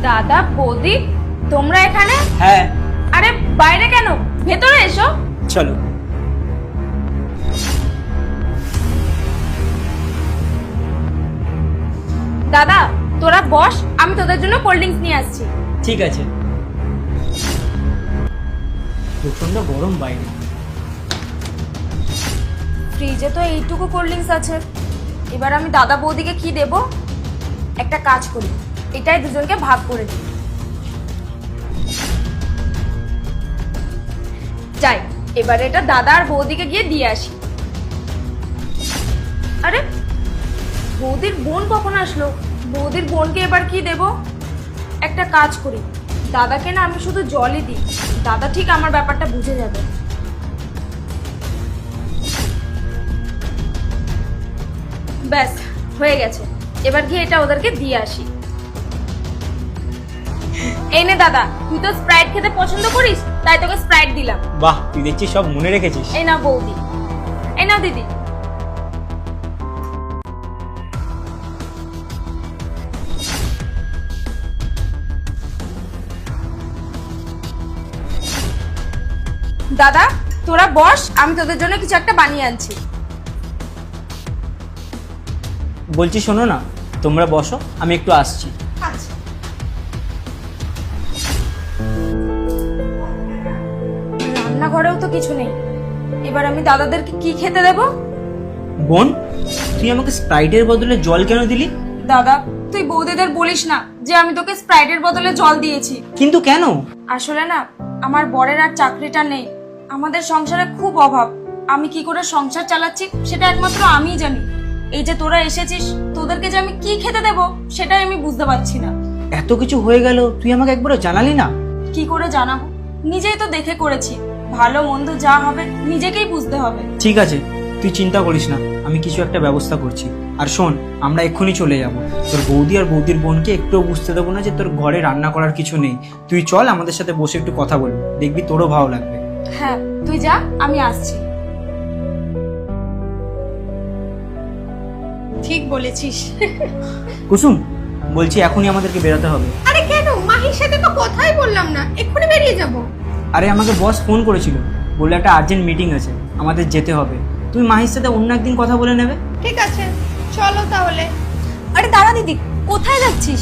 দাদা বৌদি তোমরা এখানে? হ্যাঁ। আরে বাইরে কেন, ভেতরে এসো। চলো। দাদা তোরা বস, আমি তোদের জন্য কোল্ড ড্রিঙ্কস নিয়ে আসছি। ঠিক আছে। প্রচন্ড গরম বাইরে। ফ্রিজে তো এইটুকু কোল্ড ড্রিঙ্কস আছে, এবার আমি দাদা বৌদিকে কি দেব? একটা কাজ করি, এটাই দুজনকে ভাগ করে দিই। যাই, এবার এটা দাদা আর বৌদিকে গিয়ে দিয়ে আসি। আরে বৌদির বোন কখন আসলো? বৌদির বোনকে এবার কি দেব? একটা কাজ করি, দাদাকে না আমি শুধু জলই দিই, দাদা ঠিক আমার ব্যাপারটা বুঝে যাবে। ব্যাস হয়ে গেছে, এবার গিয়ে এটা ওদেরকে দিয়ে আসি। এই নে দাদা, তুই তো স্প্রাইট খেতে পছন্দ করিস, তাই তোকে স্প্রাইট দিলাম। বাহ, তুই দেখছিস সব মনে রেখেছিস। এই না বৌদি, এই না দিদি। দাদা তোরা বস, আমি তোদের জন্য কিছু একটা বানিয়ে আনছি। বলছি শোনো না, তোমরা বসো, আমি একটু আসছি। আচ্ছা। রান্নাঘরেও তো কিছু নেই, এবার আমি দাদাদেরকে কি খেতে দেব? বোন, তুই আমাকে স্প্রাইটের বদলে জল কেন দিলি? দাদা তুই বৌদিদের বলিস না যে আমি তোকে স্প্রাইটের বদলে জল দিয়েছি। কিন্তু কেন? আসলে না, আমার বরের আর চাকরিটা নেই, আমাদের সংসারে খুব অভাব, আমি কি করে সংসার চালাচ্ছি সেটা একমাত্র আমিই জানি। এই যে তোরা এসেছিস, তোদেরকে যে আমি কি খেতে দেব সেটাই আমি বুঝতে পারছি না। এত কিছু হয়ে গেল, তুই আমাকে একবারও জানালি না? কি করে জানাবো, নিজেই তো দেখে করেছি, ভালো মন্দ যা হবে নিজেকেই বুঝতে হবে। ঠিক আছে, তুই চিন্তা করিস না, আমি কিছু একটা ব্যবস্থা করছি। আর শোন, আমরা এক্ষুনি চলে যাব। তোর বৌদি আর বৌদির বোনকে একটুও বুঝতে দেবো না যে তোর ঘরে রান্না করার কিছু নেই। তুই চল, আমাদের সাথে বসে একটু কথা বলবি, দেখবি তোরও ভালো লাগবে। হ্যাঁ তুই যা, আমি আসছি। ঠিক বলেছিস। কুসুম, বলছি এখনই আমাদেরকে বেরোতে হবে। আরে কেন, মাহির সাথে তো কথাই বললাম না, এক্ষুনি বেরিয়ে যাব। আরে আমাকে বস ফোন করেছিল, বললো একটা আর্জেন্ট মিটিং আছে, আমাদের যেতে হবে। তুমি মাহির সাথে অন্য একদিন কথা বলে নেবে। ঠিক আছে, চলো তাহলে। আরে দাঁড়া দিদি, কোথায় যাচ্ছিস?